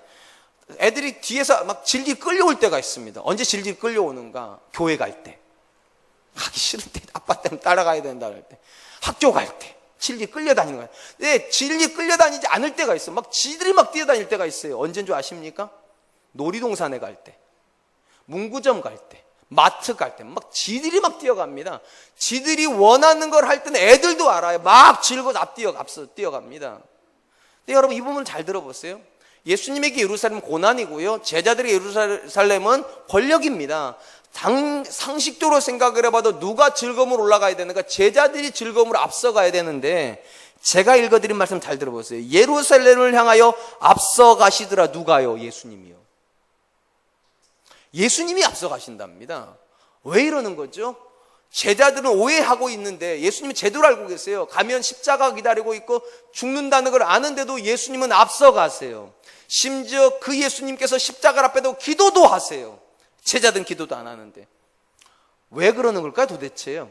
[SPEAKER 2] 애들이 뒤에서 막 질질 끌려올 때가 있습니다. 언제 질질 끌려오는가? 교회 갈 때, 가기 싫은데 아빠 때문에 따라가야 된다 할 때, 학교 갈 때 질질 끌려다니는 거예요. 근데 질질 끌려다니지 않을 때가 있어요. 막 지들이 막 뛰어다닐 때가 있어요. 언제인 줄 아십니까? 놀이동산에 갈 때, 문구점 갈 때, 마트 갈 때 막 지들이 막 뛰어갑니다. 지들이 원하는 걸 할 때는 애들도 알아요. 막 질고 앞서 뛰어갑니다. 근데 여러분, 이 부분을 잘 들어보세요. 예수님에게 예루살렘은 고난이고요, 제자들의 예루살렘은 권력입니다. 상식적으로 생각을 해봐도 누가 즐거움으로 올라가야 되는가? 제자들이 즐거움으로 앞서가야 되는데, 제가 읽어드린 말씀 잘 들어보세요. 예루살렘을 향하여 앞서가시더라. 누가요? 예수님이요. 예수님이 앞서가신답니다. 왜 이러는 거죠? 제자들은 오해하고 있는데 예수님은 제대로 알고 계세요. 가면 십자가 기다리고 있고 죽는다는 걸 아는데도 예수님은 앞서가세요. 심지어 그 예수님께서 십자가 앞에도 기도도 하세요. 제자들은 기도도 안 하는데. 왜 그러는 걸까요, 도대체요?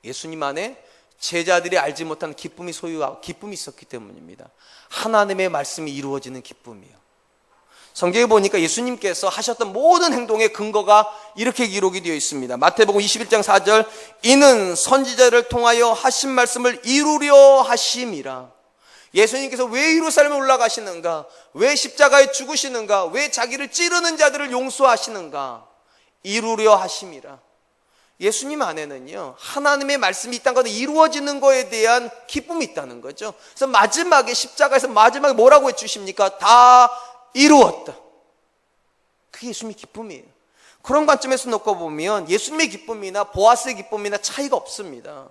[SPEAKER 2] 예수님 안에 제자들이 알지 못한 기쁨이 있었기 때문입니다. 하나님의 말씀이 이루어지는 기쁨이요. 성경에 보니까 예수님께서 하셨던 모든 행동의 근거가 이렇게 기록이 되어 있습니다. 마태복음 21장 4절, 이는 선지자를 통하여 하신 말씀을 이루려 하심이라. 예수님께서 왜 예루살렘에 올라가시는가? 왜 십자가에 죽으시는가? 왜 자기를 찌르는 자들을 용서하시는가? 이루려 하심이라. 예수님 안에는요, 하나님의 말씀이 있다는 것은 이루어지는 것에 대한 기쁨이 있다는 거죠. 그래서 마지막에, 십자가에서 마지막에 뭐라고 해주십니까? 다 이루었다. 그게 예수님의 기쁨이에요. 그런 관점에서 놓고 보면 예수님의 기쁨이나 보아스의 기쁨이나 차이가 없습니다.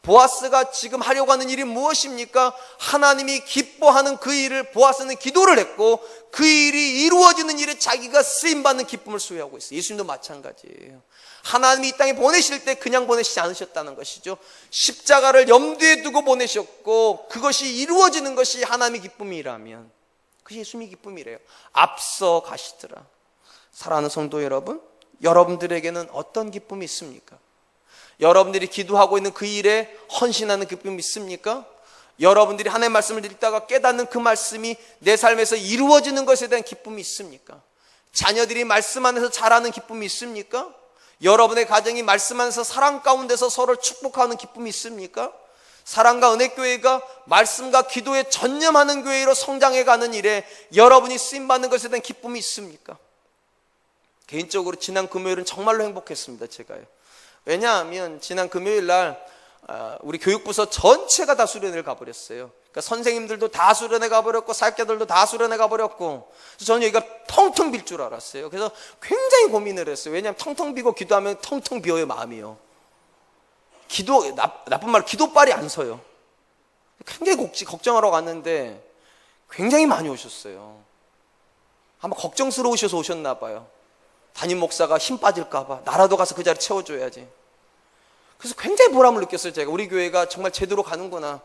[SPEAKER 2] 보아스가 지금 하려고 하는 일이 무엇입니까? 하나님이 기뻐하는 그 일을 보아스는 기도를 했고, 그 일이 이루어지는 일에 자기가 쓰임받는 기쁨을 소유하고 있어요. 예수님도 마찬가지예요. 하나님이 이 땅에 보내실 때 그냥 보내시지 않으셨다는 것이죠. 십자가를 염두에 두고 보내셨고, 그것이 이루어지는 것이 하나님의 기쁨이라면 그게 예수님의 기쁨이래요. 앞서 가시더라. 사랑하는 성도 여러분, 여러분들에게는 어떤 기쁨이 있습니까? 여러분들이 기도하고 있는 그 일에 헌신하는 기쁨이 있습니까? 여러분들이 하나님의 말씀을 읽다가 깨닫는 그 말씀이 내 삶에서 이루어지는 것에 대한 기쁨이 있습니까? 자녀들이 말씀 안에서 자라는 기쁨이 있습니까? 여러분의 가정이 말씀 안에서 사랑 가운데서 서로를 축복하는 기쁨이 있습니까? 사랑과 은혜교회가 말씀과 기도에 전념하는 교회로 성장해가는 일에 여러분이 쓰임받는 것에 대한 기쁨이 있습니까? 개인적으로 지난 금요일은 정말로 행복했습니다. 제가요. 왜냐하면 지난 금요일 날 우리 교육부서 전체가 다 수련회를 가버렸어요. 그러니까 선생님들도 다 수련회 가버렸고, 사역자들도 다 수련회 가버렸고, 그래서 저는 여기가 텅텅 빌 줄 알았어요. 그래서 굉장히 고민을 했어요. 왜냐하면 텅텅 비고 기도하면 텅텅 비어요, 마음이요. 나쁜 말, 기도빨이 안 서요. 굉장히 걱정하러 갔는데 굉장히 많이 오셨어요. 아마 걱정스러우셔서 오셨나 봐요. 담임 목사가 힘 빠질까 봐 나라도 가서 그 자리 채워줘야지. 그래서 굉장히 보람을 느꼈어요. 제가 우리 교회가 정말 제대로 가는구나.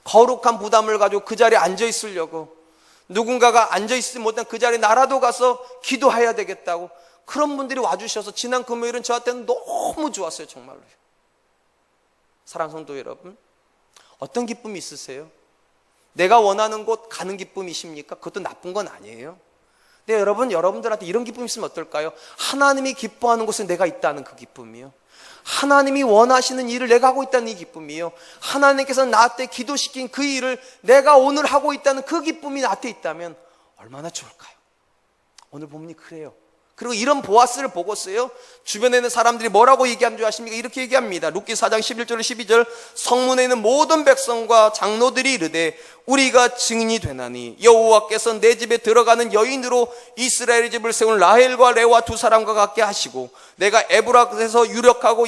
[SPEAKER 2] 거룩한 부담을 가지고 그 자리에 앉아 있으려고, 누군가가 앉아 있지 못한 그 자리에 나라도 가서 기도해야 되겠다고 그런 분들이 와주셔서 지난 금요일은 저한테는 너무 좋았어요. 정말로. 사랑하는 성도 여러분, 어떤 기쁨이 있으세요? 내가 원하는 곳 가는 기쁨이십니까? 그것도 나쁜 건 아니에요. 근데 여러분들한테 이런 기쁨이 있으면 어떨까요? 하나님이 기뻐하는 곳에 내가 있다는 그 기쁨이요. 하나님이 원하시는 일을 내가 하고 있다는 이 기쁨이요. 하나님께서 나한테 기도시킨 그 일을 내가 오늘 하고 있다는 그 기쁨이 나한테 있다면 얼마나 좋을까요? 오늘 본문이 그래요. 그리고 이런 보아스를 보고서요, 주변에 있는 사람들이 뭐라고 얘기한 줄 아십니까? 이렇게 얘기합니다. 룻기 4장 11절 12절, 성문에 있는 모든 백성과 장로들이 이르되 우리가 증인이 되나니 여호와께서 내 집에 들어가는 여인으로 이스라엘의 집을 세운 라헬과 레와 두 사람과 같게 하시고 내가 에브라에서 유력하고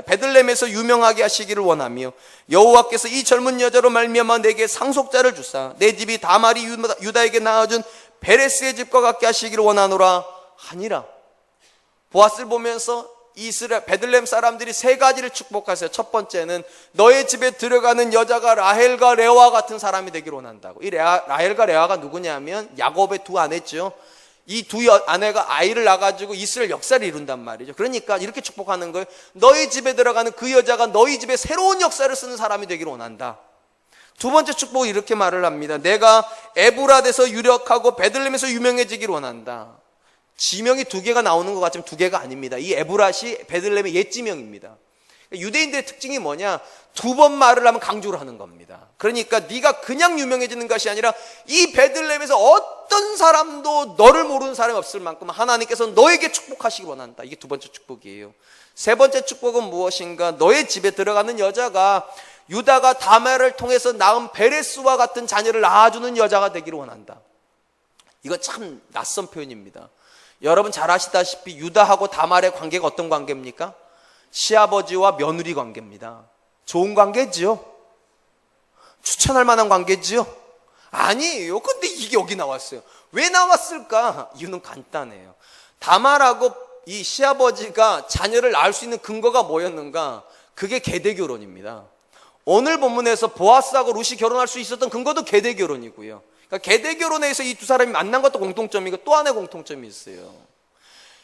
[SPEAKER 2] 베들레헴에서 유명하게 하시기를 원하며 여호와께서 이 젊은 여자로 말미암아 내게 상속자를 주사 내 집이 다말이 유다에게 낳아준 베레스의 집과 같게 하시기를 원하노라 하니라. 보아스를 보면서 베들레헴 사람들이 세 가지를 축복하세요. 첫 번째는 너의 집에 들어가는 여자가 라헬과 레와 같은 사람이 되기를 원한다고. 이 라헬과 레와가 누구냐면 야곱의 두 아내죠. 이 두 아내가 아이를 낳아가지고 이스라엘 역사를 이룬단 말이죠. 그러니까 이렇게 축복하는 거예요. 너희 집에 들어가는 그 여자가 너희 집에 새로운 역사를 쓰는 사람이 되기를 원한다. 두 번째 축복은 이렇게 말을 합니다. 내가 에브라데서 유력하고 베들레헴에서 유명해지기를 원한다. 지명이 두 개가 나오는 것 같지만 두 개가 아닙니다. 이 에브랏이 베들레헴의 옛 지명입니다. 유대인들의 특징이 뭐냐? 두 번 말을 하면 강조를 하는 겁니다. 그러니까 네가 그냥 유명해지는 것이 아니라 이 베들레헴에서 어떤 사람도 너를 모르는 사람이 없을 만큼 하나님께서 너에게 축복하시기 원한다. 이게 두 번째 축복이에요. 세 번째 축복은 무엇인가? 너의 집에 들어가는 여자가 유다가 다말을 통해서 낳은 베레스와 같은 자녀를 낳아주는 여자가 되기를 원한다. 이거 참 낯선 표현입니다. 여러분 잘 아시다시피 유다하고 다말의 관계가 어떤 관계입니까? 시아버지와 며느리 관계입니다. 좋은 관계지요? 추천할 만한 관계지요? 아니에요. 근데 이게 여기 나왔어요. 왜 나왔을까? 이유는 간단해요. 다말하고 이 시아버지가 자녀를 낳을 수 있는 근거가 뭐였는가? 그게 계대 결혼입니다. 오늘 본문에서 보아스하고 룻이 결혼할 수 있었던 근거도 계대 결혼이고요. 그러니까 계대 결혼에서 이 두 사람이 만난 것도 공통점이고 또 하나의 공통점이 있어요.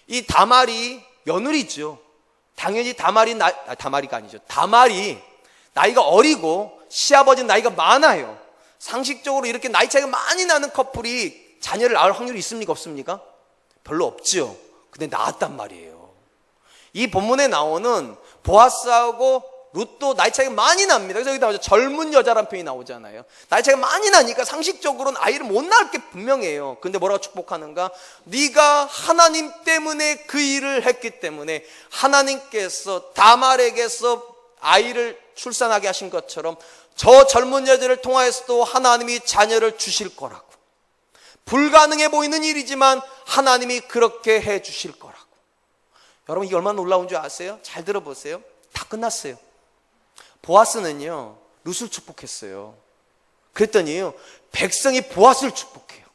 [SPEAKER 2] 이 다말이 며느리죠. 당연히 다말이 나이가 어리고 시아버지는 나이가 많아요. 상식적으로 이렇게 나이 차이가 많이 나는 커플이 자녀를 낳을 확률이 있습니까? 없습니까? 별로 없죠. 근데 낳았단 말이에요. 이 본문에 나오는 보아스하고 룻도 나이 차이가 많이 납니다. 그래서 여기 나오죠. 젊은 여자란 표현이 나오잖아요. 나이 차이가 많이 나니까 상식적으로는 아이를 못 낳을 게 분명해요. 근데 뭐라고 축복하는가? 네가 하나님 때문에 그 일을 했기 때문에 하나님께서 다말에게서 아이를 출산하게 하신 것처럼 저 젊은 여자를 통하여서도 하나님이 자녀를 주실 거라고. 불가능해 보이는 일이지만 하나님이 그렇게 해 주실 거라고. 여러분 이게 얼마나 놀라운 줄 아세요? 잘 들어보세요. 다 끝났어요. 보아스는요 룻을 축복했어요. 그랬더니요 백성이 보아스를 축복해요.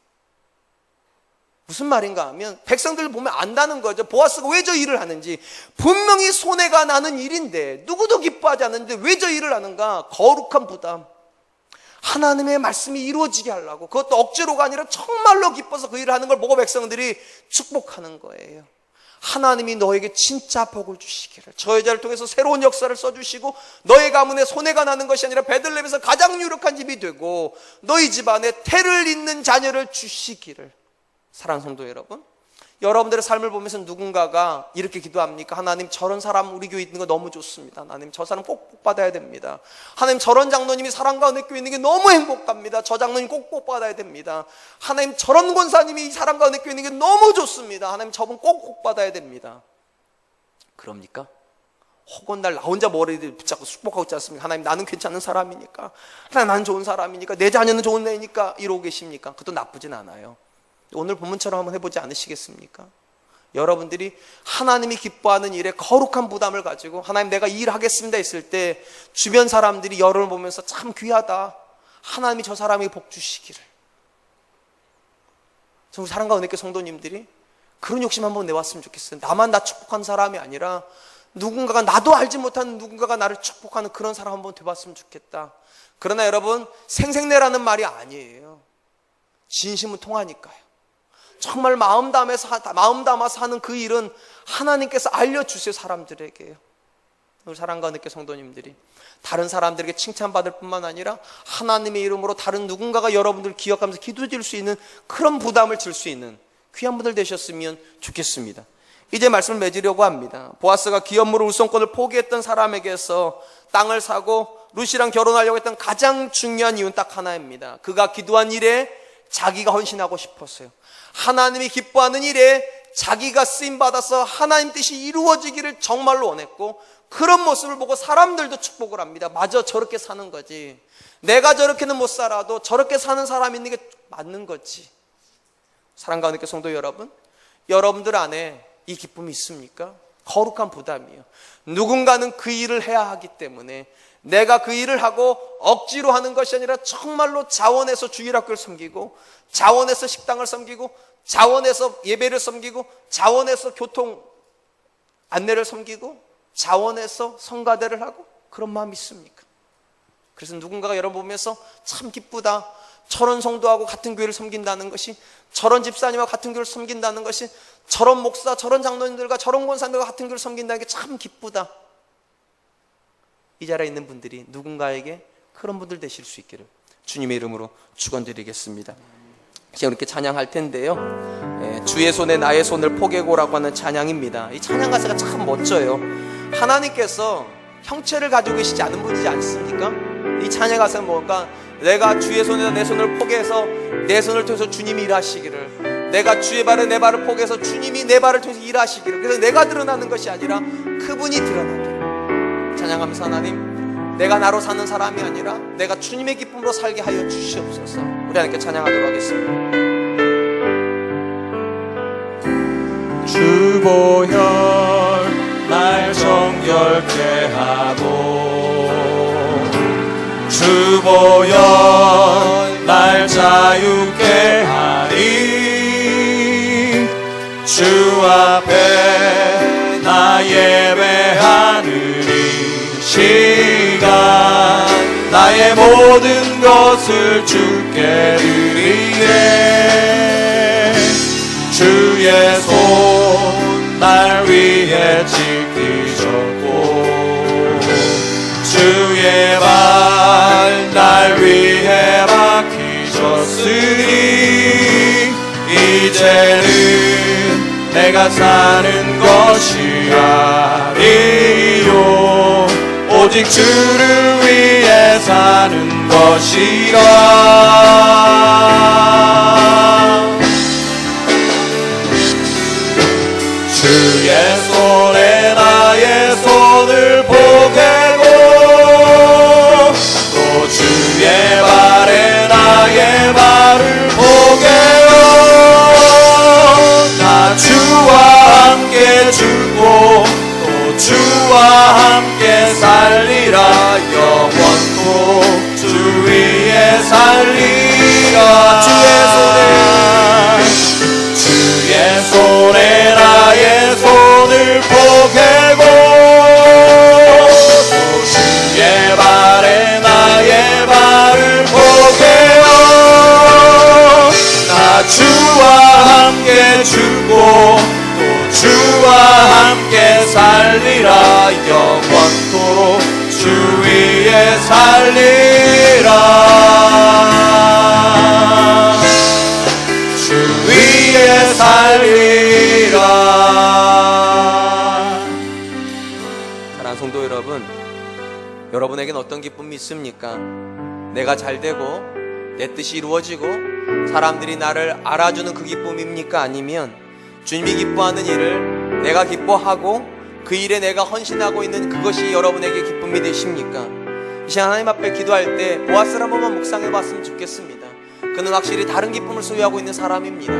[SPEAKER 2] 무슨 말인가 하면 백성들 보면 안다는 거죠. 보아스가 왜 저 일을 하는지. 분명히 손해가 나는 일인데 누구도 기뻐하지 않는데 왜 저 일을 하는가? 거룩한 부담. 하나님의 말씀이 이루어지게 하려고. 그것도 억지로가 아니라 정말로 기뻐서 그 일을 하는 걸 보고 백성들이 축복하는 거예요. 하나님이 너에게 진짜 복을 주시기를, 저 여자를 통해서 새로운 역사를 써주시고 너의 가문에 손해가 나는 것이 아니라 베들레헴에서 가장 유력한 집이 되고 너희 집안에 태를 잇는 자녀를 주시기를. 사랑하는 성도 여러분, 여러분들의 삶을 보면서 누군가가 이렇게 기도합니까? 하나님 저런 사람 우리 교회 있는 거 너무 좋습니다. 하나님 저 사람 꼭 복받아야 됩니다. 하나님 저런 장로님이 사랑과 은혜 교회 있는 게 너무 행복합니다. 저 장로님 꼭 복받아야 됩니다. 하나님 저런 권사님이 사랑과 은혜 교회 있는 게 너무 좋습니다. 하나님 저분 꼭 복받아야 됩니다. 그럽니까? 혹은 나 혼자 머리를 붙잡고 숙복하고 있지 않습니까? 하나님 나는 괜찮은 사람이니까, 하나님 나는 좋은 사람이니까, 내 자녀는 좋은 애니까 이러고 계십니까? 그것도 나쁘진 않아요. 오늘 본문처럼 한번 해보지 않으시겠습니까? 여러분들이 하나님이 기뻐하는 일에 거룩한 부담을 가지고 하나님 내가 이 일 하겠습니다 했을 때 주변 사람들이 여러분을 보면서 참 귀하다, 하나님이 저 사람에게 복 주시기를. 정말 사랑과 은혜교 성도님들이 그런 욕심 한번 내왔으면 좋겠어요. 나만 나 축복하는 사람이 아니라 누군가가, 나도 알지 못하는 누군가가 나를 축복하는 그런 사람 한번 돼봤으면 좋겠다. 그러나 여러분 생색내라는 말이 아니에요. 진심은 통하니까요. 정말 마음 담아서 하는 그 일은 하나님께서 알려주세요. 사람들에게요. 우리 사랑과 은혜교 성도님들이 다른 사람들에게 칭찬받을 뿐만 아니라 하나님의 이름으로 다른 누군가가 여러분들 기억하면서 기도드릴 수 있는 그런 부담을 질 수 있는 귀한 분들 되셨으면 좋겠습니다. 이제 말씀을 맺으려고 합니다. 보아스가 기업물을 울성권을 포기했던 사람에게서 땅을 사고 룻이랑 결혼하려고 했던 가장 중요한 이유는 딱 하나입니다. 그가 기도한 일에 자기가 헌신하고 싶었어요. 하나님이 기뻐하는 일에 자기가 쓰임받아서 하나님 뜻이 이루어지기를 정말로 원했고, 그런 모습을 보고 사람들도 축복을 합니다. 맞아, 저렇게 사는 거지. 내가 저렇게는 못 살아도 저렇게 사는 사람이 있는 게 맞는 거지. 사랑과 은혜 성도 여러분, 여러분들 안에 이 기쁨이 있습니까? 거룩한 부담이에요. 누군가는 그 일을 해야 하기 때문에 내가 그 일을 하고 억지로 하는 것이 아니라 정말로 자원해서 주일학교를 섬기고, 자원해서 식당을 섬기고, 자원해서 예배를 섬기고, 자원해서 교통 안내를 섬기고, 자원해서 성가대를 하고, 그런 마음이 있습니까? 그래서 누군가가 여러분 보면서 참 기쁘다, 저런 성도하고 같은 교회를 섬긴다는 것이, 저런 집사님하고 같은 교회를 섬긴다는 것이, 저런 목사, 저런 장로님들과 저런 권사님들과 같은 교회를 섬긴다는 게 참 기쁘다. 이 자리에 있는 분들이 누군가에게 그런 분들 되실 수 있기를 주님의 이름으로 축원드리겠습니다. 이제 이렇게 찬양할 텐데요, 주의 손에 나의 손을 포개고라고 하는 찬양입니다. 이 찬양 가사가 참 멋져요. 하나님께서 형체를 가지고 계시지 않은 분이지 않습니까? 이 찬양 가사는 뭔가, 내가 주의 손에다 내 손을 포개해서 내 손을 통해서 주님이 일하시기를, 내가 주의 발에 내 발을 포개해서 주님이 내 발을 통해서 일하시기를, 그래서 내가 드러나는 것이 아니라 그분이 드러나기를 찬양하면서, 하나님, 내가 나로 사는 사람이 아니라 내가 주님의 기쁨으로 살게 하여 주시옵소서. 우리 하나님께 찬양하도록 하겠습니다.
[SPEAKER 3] 주보혈 날 정결케 하고, 주보혈 날 자유케 하리. 주 앞에 나 예배하느니 시간 나의 모든 것을 주께 드리네. 주의 손 날 위해 지키셨고, 주의 발 날 위해 박히셨으니, 이제는 내가 사는 것이 아니요 오직 주를 위해 사는 것이라. 주의 손에 나의 손을 포개고, 또 주의 발에 나의 발을 포개어, 나 주와 함께 죽고 또 주와 함께 살리라. 영원토록 주 위에 살리라. 주의 손에 나의 손을 포개고, 또 주의 발에 나의 발을 포개어, 나 주와 함께 죽고 또 주와 함께 살리라. 영원토록 주 위에 살리라. 주 위에 살리라.
[SPEAKER 2] 사랑하는 성도 여러분, 여러분에겐 어떤 기쁨이 있습니까? 내가 잘 되고 내 뜻이 이루어지고 사람들이 나를 알아주는 그 기쁨입니까? 아니면 주님이 기뻐하는 일을 내가 기뻐하고 그 일에 내가 헌신하고 있는 그것이 여러분에게 기쁨이 되십니까? 이 시간 하나님 앞에 기도할 때 보아스를 한 번만 묵상해 봤으면 좋겠습니다. 그는 확실히 다른 기쁨을 소유하고 있는 사람입니다.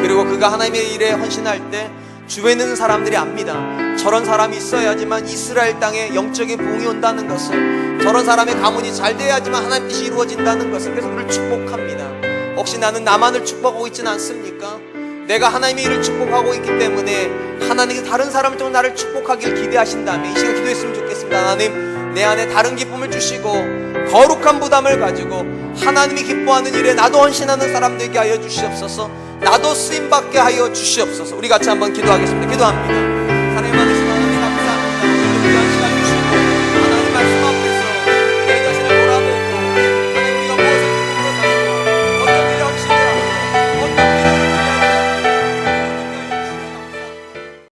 [SPEAKER 2] 그리고 그가 하나님의 일에 헌신할 때 주변에 있는 사람들이 압니다. 저런 사람이 있어야지만 이스라엘 땅에 영적인 부흥이 온다는 것을, 저런 사람의 가문이 잘 돼야지만 하나님 뜻이 이루어진다는 것을. 그래서 그를 축복합니다. 혹시 나는 나만을 축복하고 있지는 않습니까? 내가 하나님의 일을 축복하고 있기 때문에 하나님이 다른 사람을 통해 나를 축복하길 기대하신다면 이 시간 기도했으면 좋겠습니다. 하나님, 내 안에 다른 기쁨을 주시고 거룩한 부담을 가지고 하나님이 기뻐하는 일에 나도 헌신하는 사람 되게 하여 주시옵소서. 나도 쓰임받게 하여 주시옵소서. 우리 같이 한번 기도하겠습니다. 기도합니다.